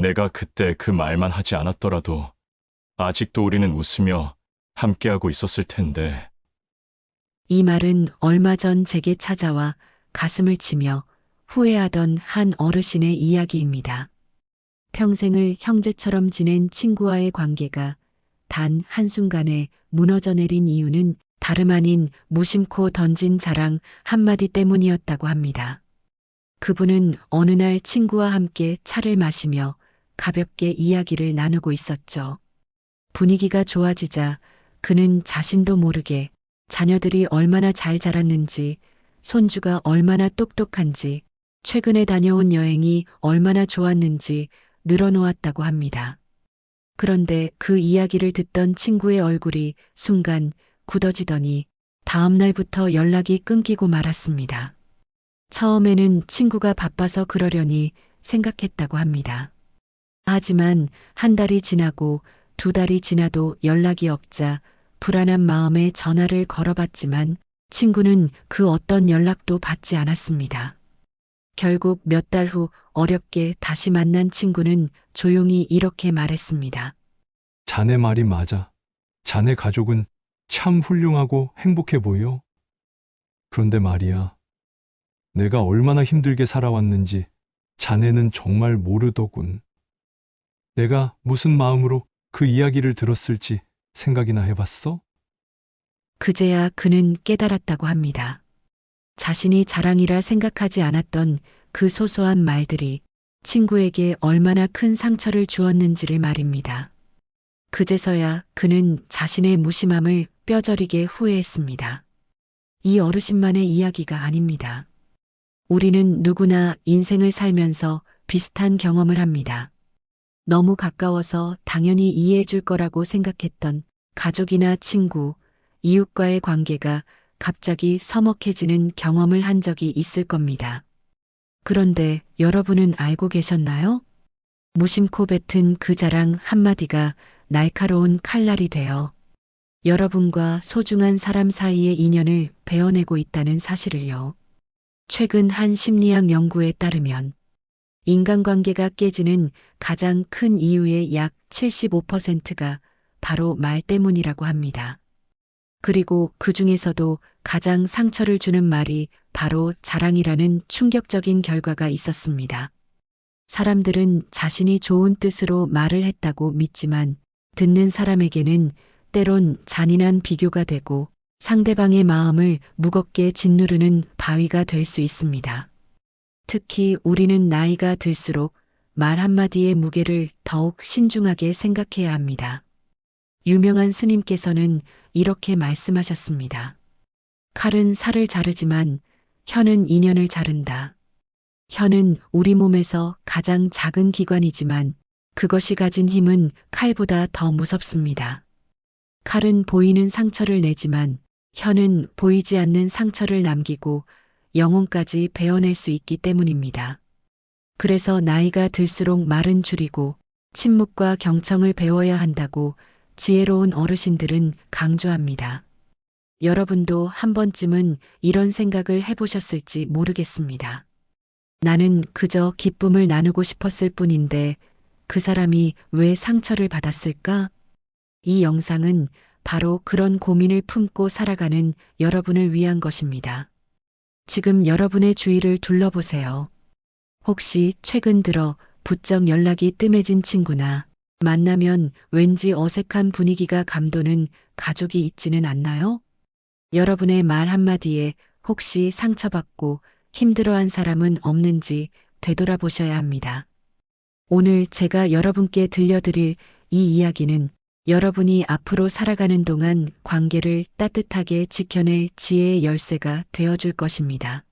내가 그때 그 말만 하지 않았더라도 아직도 우리는 웃으며 함께하고 있었을 텐데. 이 말은 얼마 전 제게 찾아와 가슴을 치며 후회하던 한 어르신의 이야기입니다. 평생을 형제처럼 지낸 친구와의 관계가 단 한순간에 무너져 내린 이유는 다름 아닌 무심코 던진 자랑 한마디 때문이었다고 합니다. 그분은 어느 날 친구와 함께 차를 마시며 가볍게 이야기를 나누고 있었죠. 분위기가 좋아지자 그는 자신도 모르게 자녀들이 얼마나 잘 자랐는지, 손주가 얼마나 똑똑한지, 최근에 다녀온 여행이 얼마나 좋았는지 늘어놓았다고 합니다. 그런데 그 이야기를 듣던 친구의 얼굴이 순간 굳어지더니 다음 날부터 연락이 끊기고 말았습니다. 처음에는 친구가 바빠서 그러려니 생각했다고 합니다. 하지만 한 달이 지나고 두 달이 지나도 연락이 없자 불안한 마음에 전화를 걸어봤지만 친구는 그 어떤 연락도 받지 않았습니다. 결국 몇 달 후 어렵게 다시 만난 친구는 조용히 이렇게 말했습니다. 자네 말이 맞아. 자네 가족은 참 훌륭하고 행복해 보여. 그런데 말이야. 내가 얼마나 힘들게 살아왔는지 자네는 정말 모르더군. 내가 무슨 마음으로 그 이야기를 들었을지 생각이나 해봤어? 그제야 그는 깨달았다고 합니다. 자신이 자랑이라 생각하지 않았던 그 소소한 말들이 친구에게 얼마나 큰 상처를 주었는지를 말입니다. 그제서야 그는 자신의 무심함을 뼈저리게 후회했습니다. 이 어르신만의 이야기가 아닙니다. 우리는 누구나 인생을 살면서 비슷한 경험을 합니다. 너무 가까워서 당연히 이해해 줄 거라고 생각했던 가족이나 친구, 이웃과의 관계가 갑자기 서먹해지는 경험을 한 적이 있을 겁니다. 그런데 여러분은 알고 계셨나요? 무심코 뱉은 그 자랑 한마디가 날카로운 칼날이 되어 여러분과 소중한 사람 사이의 인연을 베어내고 있다는 사실을요. 최근 한 심리학 연구에 따르면 인간관계가 깨지는 가장 큰 이유의 약 75%가 바로 말 때문이라고 합니다. 그리고 그 중에서도 가장 상처를 주는 말이 바로 자랑이라는 충격적인 결과가 있었습니다. 사람들은 자신이 좋은 뜻으로 말을 했다고 믿지만 듣는 사람에게는 때론 잔인한 비교가 되고 상대방의 마음을 무겁게 짓누르는 바위가 될 수 있습니다. 특히 우리는 나이가 들수록 말 한마디의 무게를 더욱 신중하게 생각해야 합니다. 유명한 스님께서는 이렇게 말씀하셨습니다. 칼은 살을 자르지만 혀는 인연을 자른다. 혀는 우리 몸에서 가장 작은 기관이지만 그것이 가진 힘은 칼보다 더 무섭습니다. 칼은 보이는 상처를 내지만 혀는 보이지 않는 상처를 남기고 영혼까지 베어낼 수 있기 때문입니다. 그래서 나이가 들수록 말은 줄이고 침묵과 경청을 배워야 한다고 지혜로운 어르신들은 강조합니다. 여러분도 한 번쯤은 이런 생각을 해보셨을지 모르겠습니다. 나는 그저 기쁨을 나누고 싶었을 뿐인데 그 사람이 왜 상처를 받았을까? 이 영상은 바로 그런 고민을 품고 살아가는 여러분을 위한 것입니다. 지금 여러분의 주위를 둘러보세요. 혹시 최근 들어 부쩍 연락이 뜸해진 친구나 만나면 왠지 어색한 분위기가 감도는 가족이 있지는 않나요? 여러분의 말 한마디에 혹시 상처받고 힘들어한 사람은 없는지 되돌아보셔야 합니다. 오늘 제가 여러분께 들려드릴 이 이야기는 여러분이 앞으로 살아가는 동안 관계를 따뜻하게 지켜낼 지혜의 열쇠가 되어줄 것입니다.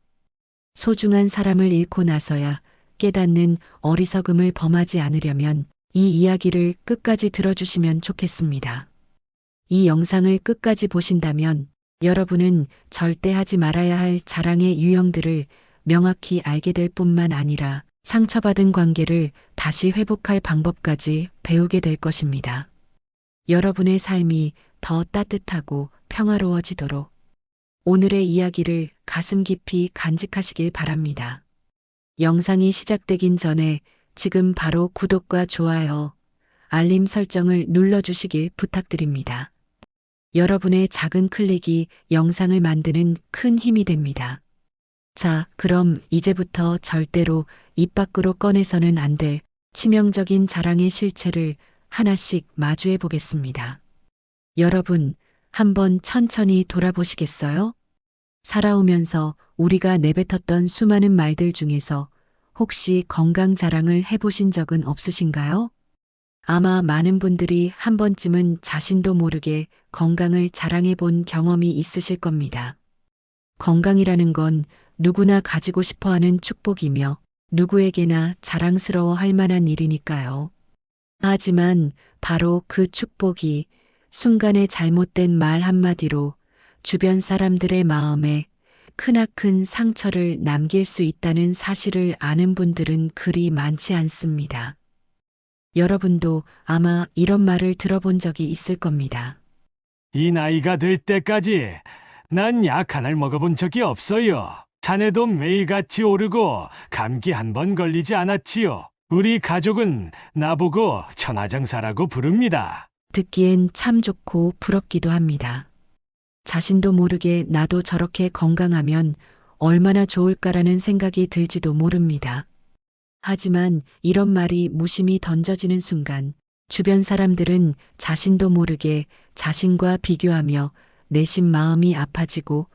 소중한 사람을 잃고 나서야 깨닫는 어리석음을 범하지 않으려면 이 이야기를 끝까지 들어주시면 좋겠습니다. 이 영상을 끝까지 보신다면 여러분은 절대 하지 말아야 할 자랑의 유형들을 명확히 알게 될 뿐만 아니라 상처받은 관계를 다시 회복할 방법까지 배우게 될 것입니다. 여러분의 삶이 더 따뜻하고 평화로워지도록 오늘의 이야기를 가슴 깊이 간직하시길 바랍니다. 영상이 시작되긴 전에 지금 바로 구독과 좋아요, 알림 설정을 눌러주시길 부탁드립니다. 여러분의 작은 클릭이 영상을 만드는 큰 힘이 됩니다. 자, 그럼 이제부터 절대로 입 밖으로 꺼내서는 안 될 치명적인 자랑의 실체를 하나씩 마주해 보겠습니다. 여러분, 한번 천천히 돌아보시겠어요? 살아오면서 우리가 내뱉었던 수많은 말들 중에서 혹시 건강 자랑을 해보신 적은 없으신가요? 아마 많은 분들이 한 번쯤은 자신도 모르게 건강을 자랑해 본 경험이 있으실 겁니다. 건강이라는 건 누구나 가지고 싶어 하는 축복이며 누구에게나 자랑스러워 할 만한 일이니까요. 하지만 바로 그 축복이 순간의 잘못된 말 한마디로 주변 사람들의 마음에 크나큰 상처를 남길 수 있다는 사실을 아는 분들은 그리 많지 않습니다. 여러분도 아마 이런 말을 들어본 적이 있을 겁니다. 이 나이가 될 때까지 난 약 하나를 먹어본 적이 없어요. 자네도 매일같이 오르고 감기 한 번 걸리지 않았지요. 우리 가족은 나보고 천하장사라고 부릅니다. 듣기엔 참 좋고 부럽기도 합니다. 자신도 모르게 나도 저렇게 건강하면 얼마나 좋을까라는 생각이 들지도 모릅니다. 하지만 이런 말이 무심히 던져지는 순간 주변 사람들은 자신도 모르게 자신과 비교하며 내심 마음이 아파지고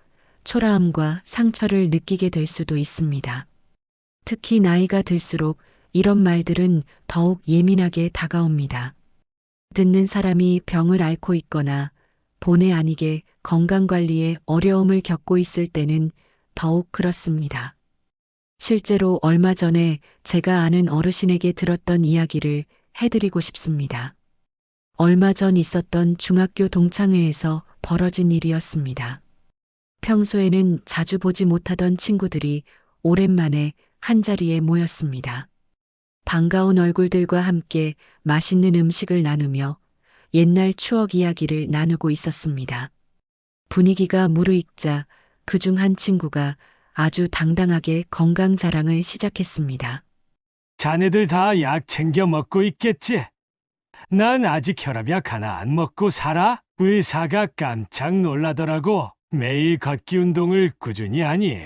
초라함과 상처를 느끼게 될 수도 있습니다. 특히 나이가 들수록 이런 말들은 더욱 예민하게 다가옵니다. 듣는 사람이 병을 앓고 있거나 본의 아니게 건강관리에 어려움을 겪고 있을 때는 더욱 그렇습니다. 실제로 얼마 전에 제가 아는 어르신에게 들었던 이야기를 해드리고 싶습니다. 얼마 전 있었던 중학교 동창회에서 벌어진 일이었습니다. 평소에는 자주 보지 못하던 친구들이 오랜만에 한자리에 모였습니다. 반가운 얼굴들과 함께 맛있는 음식을 나누며 옛날 추억 이야기를 나누고 있었습니다. 분위기가 무르익자 그중 한 친구가 아주 당당하게 건강 자랑을 시작했습니다. 자네들 다 약 챙겨 먹고 있겠지? 난 아직 혈압약 하나 안 먹고 살아? 의사가 깜짝 놀라더라고. 매일 걷기 운동을 꾸준히 하니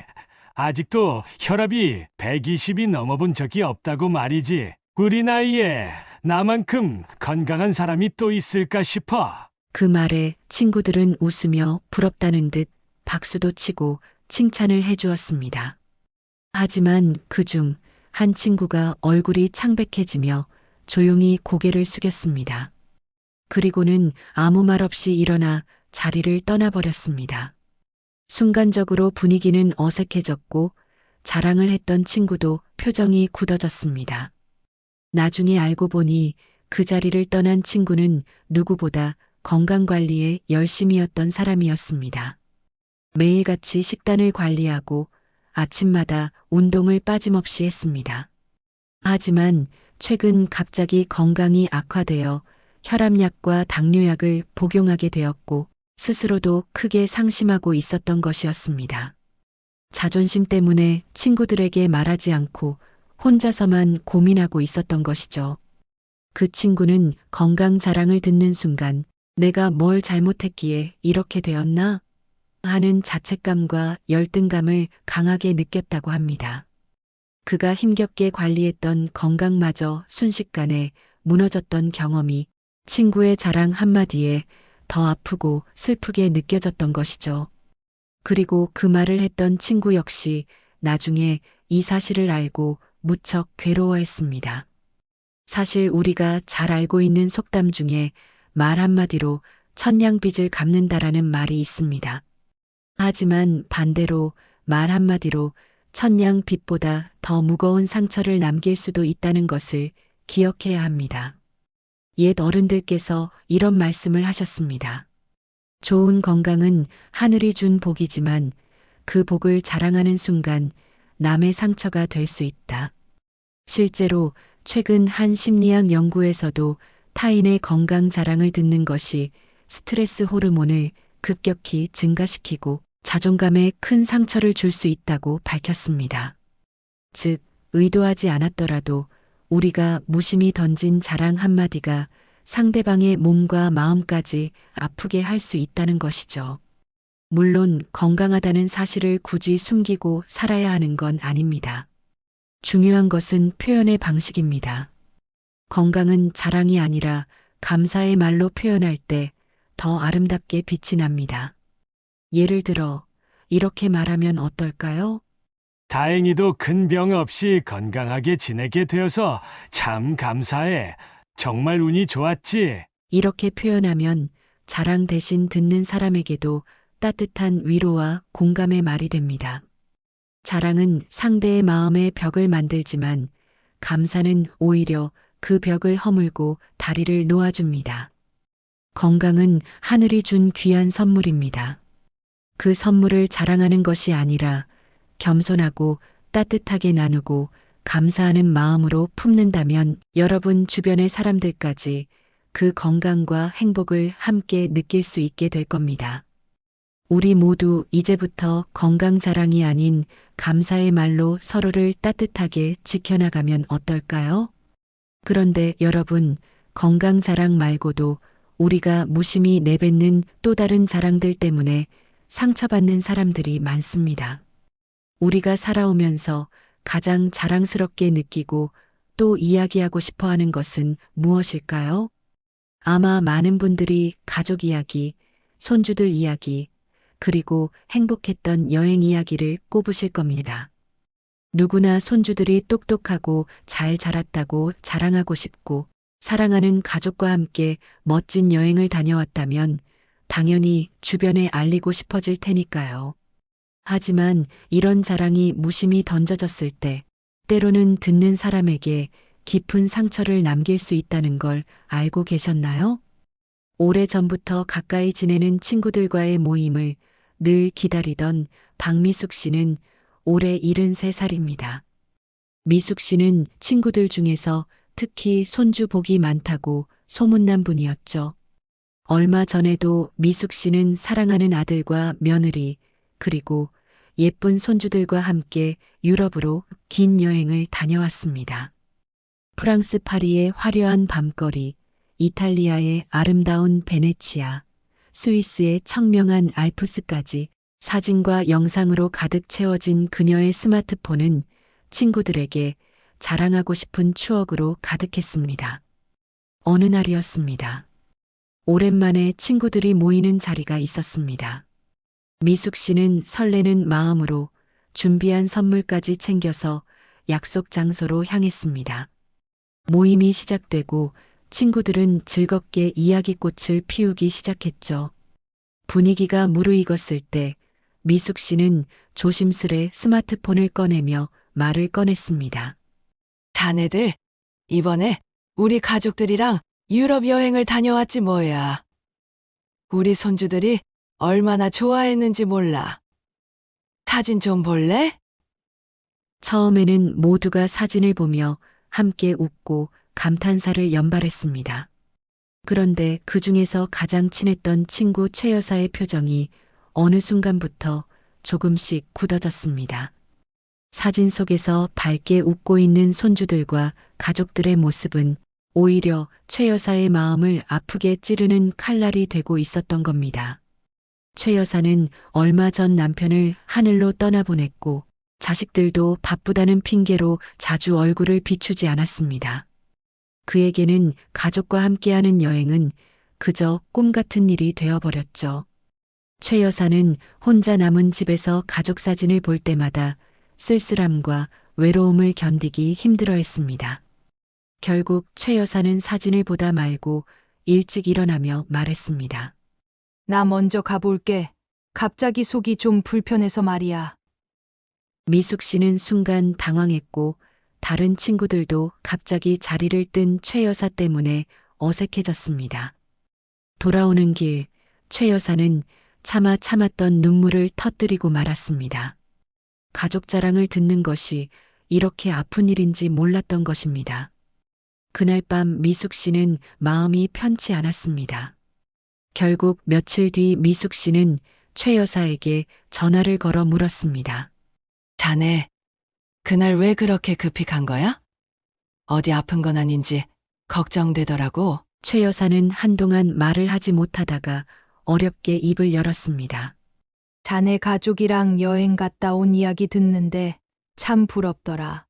아직도 혈압이 120이 넘어본 적이 없다고 말이지. 우리 나이에 나만큼 건강한 사람이 또 있을까 싶어. 그 말에 친구들은 웃으며 부럽다는 듯 박수도 치고 칭찬을 해주었습니다. 하지만 그중 한 친구가 얼굴이 창백해지며 조용히 고개를 숙였습니다. 그리고는 아무 말 없이 일어나 자리를 떠나버렸습니다. 순간적으로 분위기는 어색해졌고 자랑을 했던 친구도 표정이 굳어졌습니다. 나중에 알고 보니 그 자리를 떠난 친구는 누구보다 건강관리에 열심이었던 사람이었습니다. 매일같이 식단을 관리하고 아침마다 운동을 빠짐없이 했습니다. 하지만 최근 갑자기 건강이 악화되어 혈압약과 당뇨약을 복용하게 되었고 스스로도 크게 상심하고 있었던 것이었습니다. 자존심 때문에 친구들에게 말하지 않고 혼자서만 고민하고 있었던 것이죠. 그 친구는 건강 자랑을 듣는 순간 내가 뭘 잘못했기에 이렇게 되었나? 하는 자책감과 열등감을 강하게 느꼈다고 합니다. 그가 힘겹게 관리했던 건강마저 순식간에 무너졌던 경험이 친구의 자랑 한마디에 더 아프고 슬프게 느껴졌던 것이죠. 그리고 그 말을 했던 친구 역시 나중에 이 사실을 알고 무척 괴로워했습니다. 사실 우리가 잘 알고 있는 속담 중에 말 한마디로 천냥빚을 갚는다라는 말이 있습니다. 하지만 반대로 말 한마디로 천냥빚보다 더 무거운 상처를 남길 수도 있다는 것을 기억해야 합니다. 옛 어른들께서 이런 말씀을 하셨습니다. 좋은 건강은 하늘이 준 복이지만 그 복을 자랑하는 순간 남의 상처가 될 수 있다. 실제로 최근 한 심리학 연구에서도 타인의 건강 자랑을 듣는 것이 스트레스 호르몬을 급격히 증가시키고 자존감에 큰 상처를 줄 수 있다고 밝혔습니다. 즉, 의도하지 않았더라도 우리가 무심히 던진 자랑 한마디가 상대방의 몸과 마음까지 아프게 할 수 있다는 것이죠. 물론 건강하다는 사실을 굳이 숨기고 살아야 하는 건 아닙니다. 중요한 것은 표현의 방식입니다. 건강은 자랑이 아니라 감사의 말로 표현할 때 더 아름답게 빛이 납니다. 예를 들어, 이렇게 말하면 어떨까요? 다행히도 큰 병 없이 건강하게 지내게 되어서 참 감사해. 정말 운이 좋았지. 이렇게 표현하면 자랑 대신 듣는 사람에게도 따뜻한 위로와 공감의 말이 됩니다. 자랑은 상대의 마음에 벽을 만들지만 감사는 오히려 그 벽을 허물고 다리를 놓아줍니다. 건강은 하늘이 준 귀한 선물입니다. 그 선물을 자랑하는 것이 아니라 겸손하고 따뜻하게 나누고 감사하는 마음으로 품는다면 여러분 주변의 사람들까지 그 건강과 행복을 함께 느낄 수 있게 될 겁니다. 우리 모두 이제부터 건강 자랑이 아닌 감사의 말로 서로를 따뜻하게 지켜나가면 어떨까요? 그런데 여러분, 건강 자랑 말고도 우리가 무심히 내뱉는 또 다른 자랑들 때문에 상처받는 사람들이 많습니다. 우리가 살아오면서 가장 자랑스럽게 느끼고 또 이야기하고 싶어 하는 것은 무엇일까요? 아마 많은 분들이 가족 이야기, 손주들 이야기, 그리고 행복했던 여행 이야기를 꼽으실 겁니다. 누구나 손주들이 똑똑하고 잘 자랐다고 자랑하고 싶고 사랑하는 가족과 함께 멋진 여행을 다녀왔다면 당연히 주변에 알리고 싶어질 테니까요. 하지만 이런 자랑이 무심히 던져졌을 때 때로는 듣는 사람에게 깊은 상처를 남길 수 있다는 걸 알고 계셨나요? 오래전부터 가까이 지내는 친구들과의 모임을 늘 기다리던 박미숙 씨는 올해 73살입니다. 미숙 씨는 친구들 중에서 특히 손주 복이 많다고 소문난 분이었죠. 얼마 전에도 미숙 씨는 사랑하는 아들과 며느리, 그리고 예쁜 손주들과 함께 유럽으로 긴 여행을 다녀왔습니다. 프랑스 파리의 화려한 밤거리, 이탈리아의 아름다운 베네치아, 스위스의 청명한 알프스까지 사진과 영상으로 가득 채워진 그녀의 스마트폰은 친구들에게 자랑하고 싶은 추억으로 가득했습니다. 어느 날이었습니다. 오랜만에 친구들이 모이는 자리가 있었습니다. 미숙 씨는 설레는 마음으로 준비한 선물까지 챙겨서 약속 장소로 향했습니다. 모임이 시작되고 친구들은 즐겁게 이야기꽃을 피우기 시작했죠. 분위기가 무르익었을 때 미숙 씨는 조심스레 스마트폰을 꺼내며 말을 꺼냈습니다. 자네들, 이번에 우리 가족들이랑 유럽 여행을 다녀왔지 뭐야. 우리 손주들이 얼마나 좋아했는지 몰라. 사진 좀 볼래? 처음에는 모두가 사진을 보며 함께 웃고 감탄사를 연발했습니다. 그런데 그 중에서 가장 친했던 친구 최 여사의 표정이 어느 순간부터 조금씩 굳어졌습니다. 사진 속에서 밝게 웃고 있는 손주들과 가족들의 모습은 오히려 최 여사의 마음을 아프게 찌르는 칼날이 되고 있었던 겁니다. 최 여사는 얼마 전 남편을 하늘로 떠나보냈고 자식들도 바쁘다는 핑계로 자주 얼굴을 비추지 않았습니다. 그에게는 가족과 함께하는 여행은 그저 꿈 같은 일이 되어버렸죠. 최 여사는 혼자 남은 집에서 가족 사진을 볼 때마다 쓸쓸함과 외로움을 견디기 힘들어했습니다. 결국 최 여사는 사진을 보다 말고 일찍 일어나며 말했습니다. 나 먼저 가볼게. 갑자기 속이 좀 불편해서 말이야. 미숙 씨는 순간 당황했고 다른 친구들도 갑자기 자리를 뜬 최 여사 때문에 어색해졌습니다. 돌아오는 길, 최 여사는 차마 참았던 눈물을 터뜨리고 말았습니다. 가족 자랑을 듣는 것이 이렇게 아픈 일인지 몰랐던 것입니다. 그날 밤 미숙 씨는 마음이 편치 않았습니다. 결국 며칠 뒤 미숙 씨는 최 여사에게 전화를 걸어 물었습니다. 자네, 그날 왜 그렇게 급히 간 거야? 어디 아픈 건 아닌지 걱정되더라고. 최 여사는 한동안 말을 하지 못하다가 어렵게 입을 열었습니다. 자네 가족이랑 여행 갔다 온 이야기 듣는데 참 부럽더라.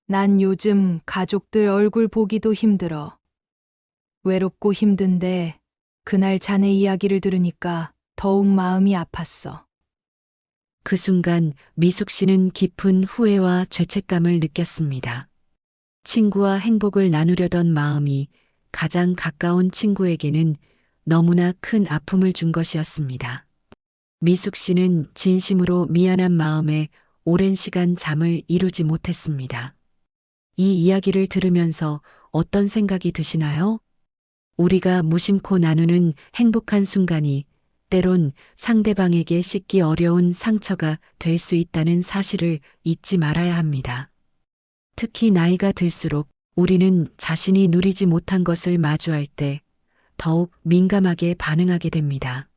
난 요즘 가족들 얼굴 보기도 힘들어. 외롭고 힘든데 그날 자네 이야기를 들으니까 더욱 마음이 아팠어. 그 순간 미숙 씨는 깊은 후회와 죄책감을 느꼈습니다. 친구와 행복을 나누려던 마음이 가장 가까운 친구에게는 너무나 큰 아픔을 준 것이었습니다. 미숙 씨는 진심으로 미안한 마음에 오랜 시간 잠을 이루지 못했습니다. 이 이야기를 들으면서 어떤 생각이 드시나요? 우리가 무심코 나누는 행복한 순간이 때론 상대방에게 씻기 어려운 상처가 될 수 있다는 사실을 잊지 말아야 합니다. 특히 나이가 들수록 우리는 자신이 누리지 못한 것을 마주할 때 더욱 민감하게 반응하게 됩니다.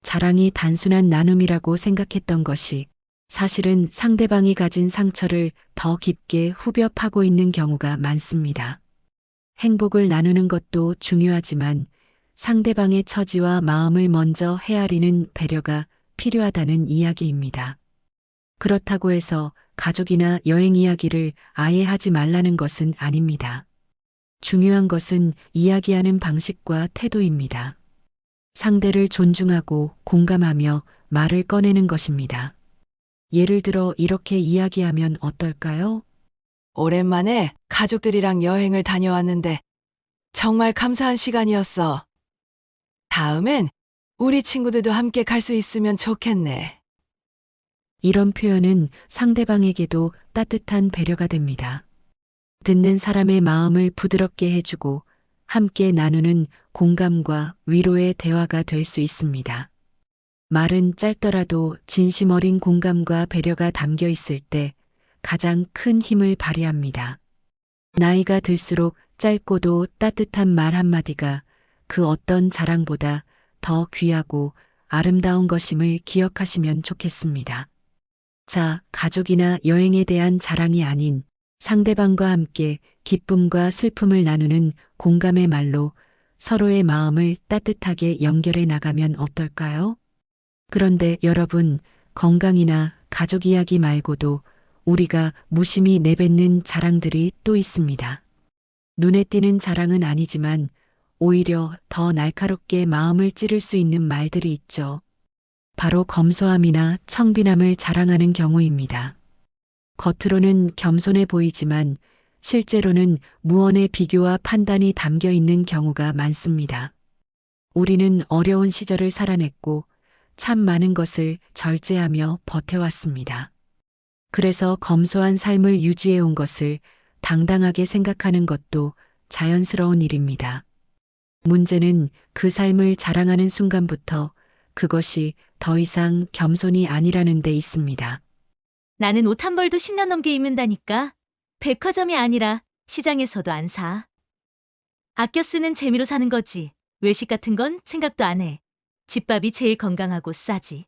자랑이 단순한 나눔이라고 생각했던 것이 사실은 상대방이 가진 상처를 더 깊게 후벼 파고 있는 경우가 많습니다. 행복을 나누는 것도 중요하지만 상대방의 처지와 마음을 먼저 헤아리는 배려가 필요하다는 이야기입니다. 그렇다고 해서 가족이나 여행 이야기를 아예 하지 말라는 것은 아닙니다. 중요한 것은 이야기하는 방식과 태도입니다. 상대를 존중하고 공감하며 말을 꺼내는 것입니다. 예를 들어 이렇게 이야기하면 어떨까요? 오랜만에 가족들이랑 여행을 다녀왔는데 정말 감사한 시간이었어. 다음엔 우리 친구들도 함께 갈 수 있으면 좋겠네. 이런 표현은 상대방에게도 따뜻한 배려가 됩니다. 듣는 사람의 마음을 부드럽게 해주고 함께 나누는 공감과 위로의 대화가 될 수 있습니다. 말은 짧더라도 진심 어린 공감과 배려가 담겨 있을 때 가장 큰 힘을 발휘합니다. 나이가 들수록 짧고도 따뜻한 말 한마디가 그 어떤 자랑보다 더 귀하고 아름다운 것임을 기억하시면 좋겠습니다. 자, 가족이나 여행에 대한 자랑이 아닌 상대방과 함께 기쁨과 슬픔을 나누는 공감의 말로 서로의 마음을 따뜻하게 연결해 나가면 어떨까요? 그런데 여러분, 건강이나 가족 이야기 말고도 우리가 무심히 내뱉는 자랑들이 또 있습니다. 눈에 띄는 자랑은 아니지만 오히려 더 날카롭게 마음을 찌를 수 있는 말들이 있죠. 바로 검소함이나 청빈함을 자랑하는 경우입니다. 겉으로는 겸손해 보이지만 실제로는 무언의 비교와 판단이 담겨 있는 경우가 많습니다. 우리는 어려운 시절을 살아냈고 참 많은 것을 절제하며 버텨왔습니다. 그래서 검소한 삶을 유지해 온 것을 당당하게 생각하는 것도 자연스러운 일입니다. 문제는 그 삶을 자랑하는 순간부터 그것이 더 이상 겸손이 아니라는 데 있습니다. 나는 옷 한 벌도 10년 넘게 입는다니까. 백화점이 아니라 시장에서도 안 사. 아껴 쓰는 재미로 사는 거지. 외식 같은 건 생각도 안 해. 집밥이 제일 건강하고 싸지.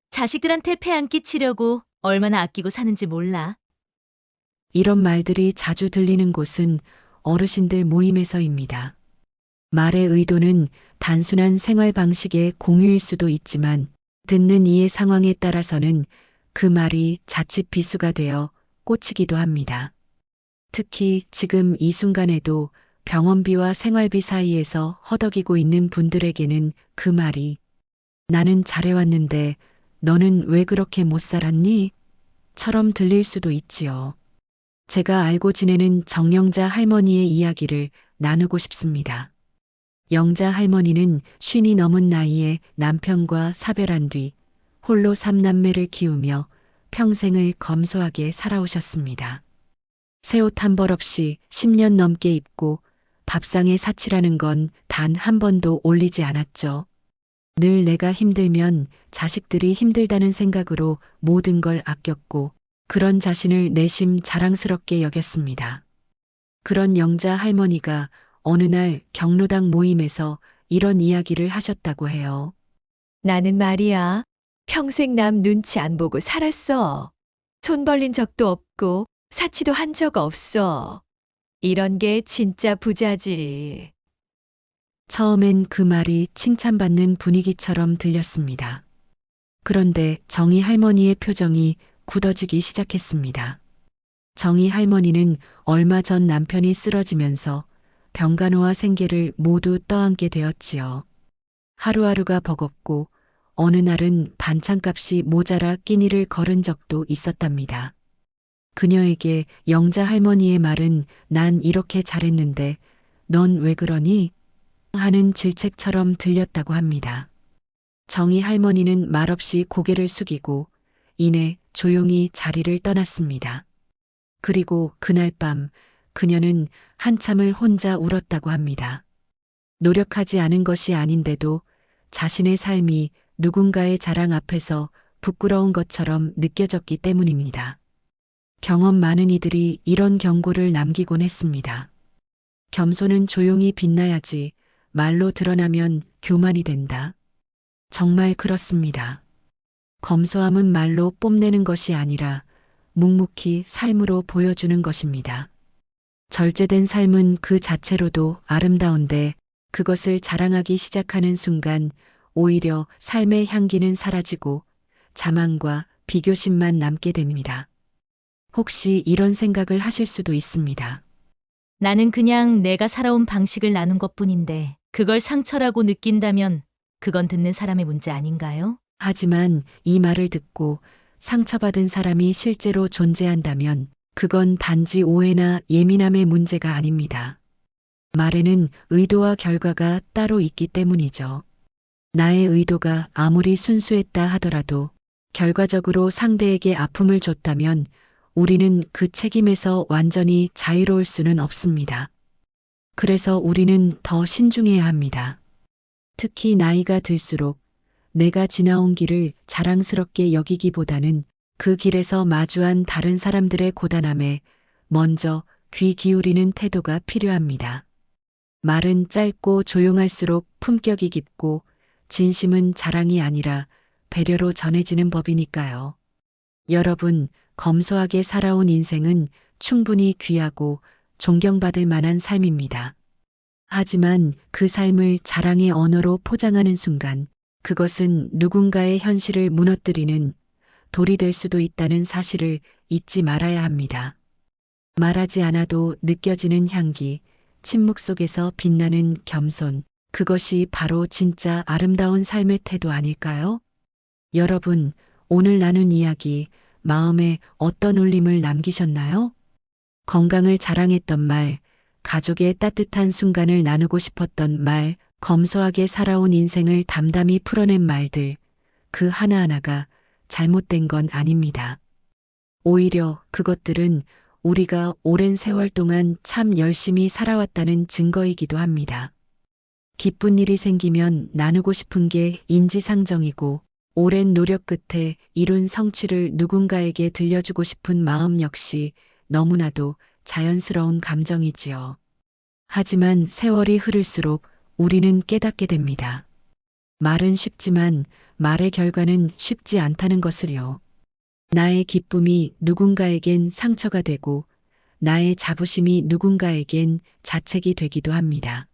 자식들한테 폐 안 끼치려고 얼마나 아끼고 사는지 몰라. 이런 말들이 자주 들리는 곳은 어르신들 모임에서입니다. 말의 의도는 단순한 생활 방식의 공유일 수도 있지만 듣는 이의 상황에 따라서는 그 말이 자칫 비수가 되어 꽂히기도 합니다. 특히 지금 이 순간에도 병원비와 생활비 사이에서 허덕이고 있는 분들에게는 그 말이 나는 잘해왔는데 너는 왜 그렇게 못 살았니? 처럼 들릴 수도 있지요. 제가 알고 지내는 정영자 할머니의 이야기를 나누고 싶습니다. 영자 할머니는 50이 넘은 나이에 남편과 사별한 뒤 홀로 3남매를 키우며 평생을 검소하게 살아오셨습니다. 새 옷 한 벌 없이 10년 넘게 입고 밥상에 사치라는 건 단 한 번도 올리지 않았죠. 늘 내가 힘들면 자식들이 힘들다는 생각으로 모든 걸 아꼈고 그런 자신을 내심 자랑스럽게 여겼습니다. 그런 영자 할머니가 어느 날 경로당 모임에서 이런 이야기를 하셨다고 해요. 나는 말이야, 평생 남 눈치 안 보고 살았어. 손 벌린 적도 없고 사치도 한 적 없어. 이런 게 진짜 부자지. 처음엔 그 말이 칭찬받는 분위기처럼 들렸습니다. 그런데 정희 할머니의 표정이 굳어지기 시작했습니다. 정희 할머니는 얼마 전 남편이 쓰러지면서 병간호와 생계를 모두 떠안게 되었지요. 하루하루가 버겁고 어느 날은 반찬값이 모자라 끼니를 걸은 적도 있었답니다. 그녀에게 영자 할머니의 말은 난 이렇게 잘했는데 넌 왜 그러니? 하는 질책처럼 들렸다고 합니다. 정희 할머니는 말없이 고개를 숙이고 이내 조용히 자리를 떠났습니다. 그리고 그날 밤 그녀는 한참을 혼자 울었다고 합니다. 노력하지 않은 것이 아닌데도 자신의 삶이 누군가의 자랑 앞에서 부끄러운 것처럼 느껴졌기 때문입니다. 경험 많은 이들이 이런 경고를 남기곤 했습니다. 겸손은 조용히 빛나야지 말로 드러나면 교만이 된다. 정말 그렇습니다. 검소함은 말로 뽐내는 것이 아니라 묵묵히 삶으로 보여주는 것입니다. 절제된 삶은 그 자체로도 아름다운데 그것을 자랑하기 시작하는 순간 오히려 삶의 향기는 사라지고 자만과 비교심만 남게 됩니다. 혹시 이런 생각을 하실 수도 있습니다. 나는 그냥 내가 살아온 방식을 나눈 것뿐인데 그걸 상처라고 느낀다면 그건 듣는 사람의 문제 아닌가요? 하지만 이 말을 듣고 상처받은 사람이 실제로 존재한다면 그건 단지 오해나 예민함의 문제가 아닙니다. 말에는 의도와 결과가 따로 있기 때문이죠. 나의 의도가 아무리 순수했다 하더라도 결과적으로 상대에게 아픔을 줬다면 우리는 그 책임에서 완전히 자유로울 수는 없습니다. 그래서 우리는 더 신중해야 합니다. 특히 나이가 들수록 내가 지나온 길을 자랑스럽게 여기기보다는 그 길에서 마주한 다른 사람들의 고단함에 먼저 귀 기울이는 태도가 필요합니다. 말은 짧고 조용할수록 품격이 깊고 진심은 자랑이 아니라 배려로 전해지는 법이니까요. 여러분, 검소하게 살아온 인생은 충분히 귀하고 존경받을 만한 삶입니다. 하지만 그 삶을 자랑의 언어로 포장하는 순간 그것은 누군가의 현실을 무너뜨리는 돌이 될 수도 있다는 사실을 잊지 말아야 합니다. 말하지 않아도 느껴지는 향기, 침묵 속에서 빛나는 겸손, 그것이 바로 진짜 아름다운 삶의 태도 아닐까요? 여러분, 오늘 나눈 이야기, 마음에 어떤 울림을 남기셨나요? 건강을 자랑했던 말, 가족의 따뜻한 순간을 나누고 싶었던 말, 검소하게 살아온 인생을 담담히 풀어낸 말들, 그 하나하나가 잘못된 건 아닙니다. 오히려 그것들은 우리가 오랜 세월 동안 참 열심히 살아왔다는 증거이기도 합니다. 기쁜 일이 생기면 나누고 싶은 게 인지상정이고 오랜 노력 끝에 이룬 성취를 누군가에게 들려주고 싶은 마음 역시 너무나도 자연스러운 감정이지요. 하지만 세월이 흐를수록 우리는 깨닫게 됩니다. 말은 쉽지만 말의 결과는 쉽지 않다는 것을요. 나의 기쁨이 누군가에겐 상처가 되고 나의 자부심이 누군가에겐 자책이 되기도 합니다.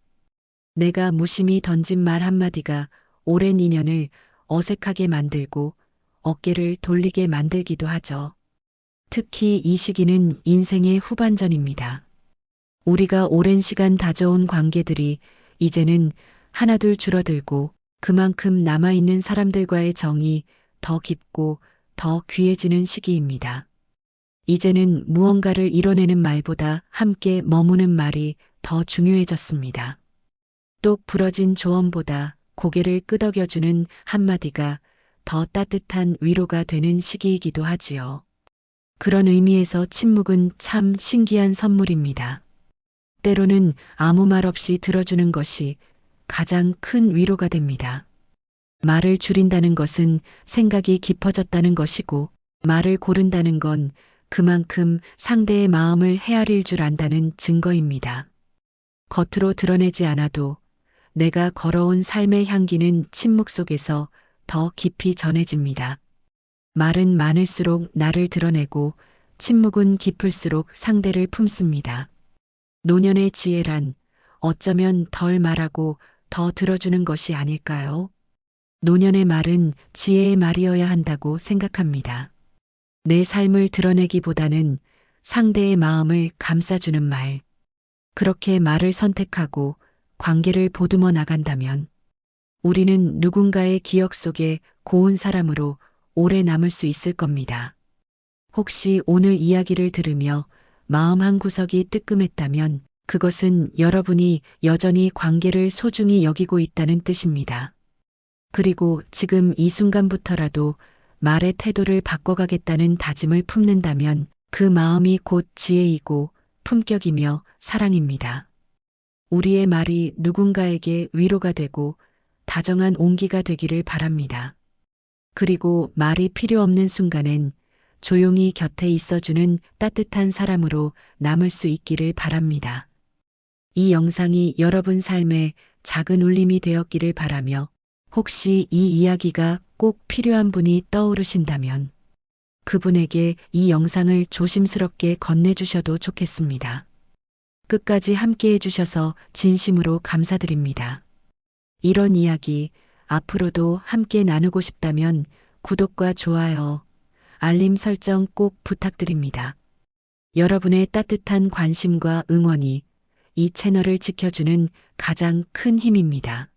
내가 무심히 던진 말 한마디가 오랜 인연을 어색하게 만들고 어깨를 돌리게 만들기도 하죠. 특히 이 시기는 인생의 후반전입니다. 우리가 오랜 시간 다져온 관계들이 이제는 하나둘 줄어들고 그만큼 남아있는 사람들과의 정이 더 깊고 더 귀해지는 시기입니다. 이제는 무언가를 이뤄내는 말보다 함께 머무는 말이 더 중요해졌습니다. 똑 부러진 조언보다 고개를 끄덕여주는 한마디가 더 따뜻한 위로가 되는 시기이기도 하지요. 그런 의미에서 침묵은 참 신기한 선물입니다. 때로는 아무 말 없이 들어주는 것이 가장 큰 위로가 됩니다. 말을 줄인다는 것은 생각이 깊어졌다는 것이고 말을 고른다는 건 그만큼 상대의 마음을 헤아릴 줄 안다는 증거입니다. 겉으로 드러내지 않아도 내가 걸어온 삶의 향기는 침묵 속에서 더 깊이 전해집니다. 말은 많을수록 나를 드러내고 침묵은 깊을수록 상대를 품습니다. 노년의 지혜란 어쩌면 덜 말하고 더 들어주는 것이 아닐까요? 노년의 말은 지혜의 말이어야 한다고 생각합니다. 내 삶을 드러내기보다는 상대의 마음을 감싸주는 말. 그렇게 말을 선택하고 관계를 보듬어 나간다면 우리는 누군가의 기억 속에 고운 사람으로 오래 남을 수 있을 겁니다. 혹시 오늘 이야기를 들으며 마음 한 구석이 뜨끔했다면 그것은 여러분이 여전히 관계를 소중히 여기고 있다는 뜻입니다. 그리고 지금 이 순간부터라도 말의 태도를 바꿔가겠다는 다짐을 품는다면 그 마음이 곧 지혜이고 품격이며 사랑입니다. 우리의 말이 누군가에게 위로가 되고 다정한 온기가 되기를 바랍니다. 그리고 말이 필요 없는 순간엔 조용히 곁에 있어주는 따뜻한 사람으로 남을 수 있기를 바랍니다. 이 영상이 여러분 삶에 작은 울림이 되었기를 바라며 혹시 이 이야기가 꼭 필요한 분이 떠오르신다면 그분에게 이 영상을 조심스럽게 건네주셔도 좋겠습니다. 끝까지 함께 해주셔서 진심으로 감사드립니다. 이런 이야기 앞으로도 함께 나누고 싶다면 구독과 좋아요, 알림 설정 꼭 부탁드립니다. 여러분의 따뜻한 관심과 응원이 이 채널을 지켜주는 가장 큰 힘입니다.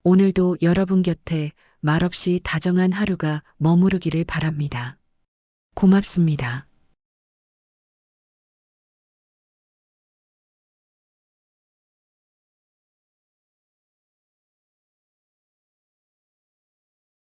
오늘도 여러분 곁에 말없이 다정한 하루가 머무르기를 바랍니다. 고맙습니다.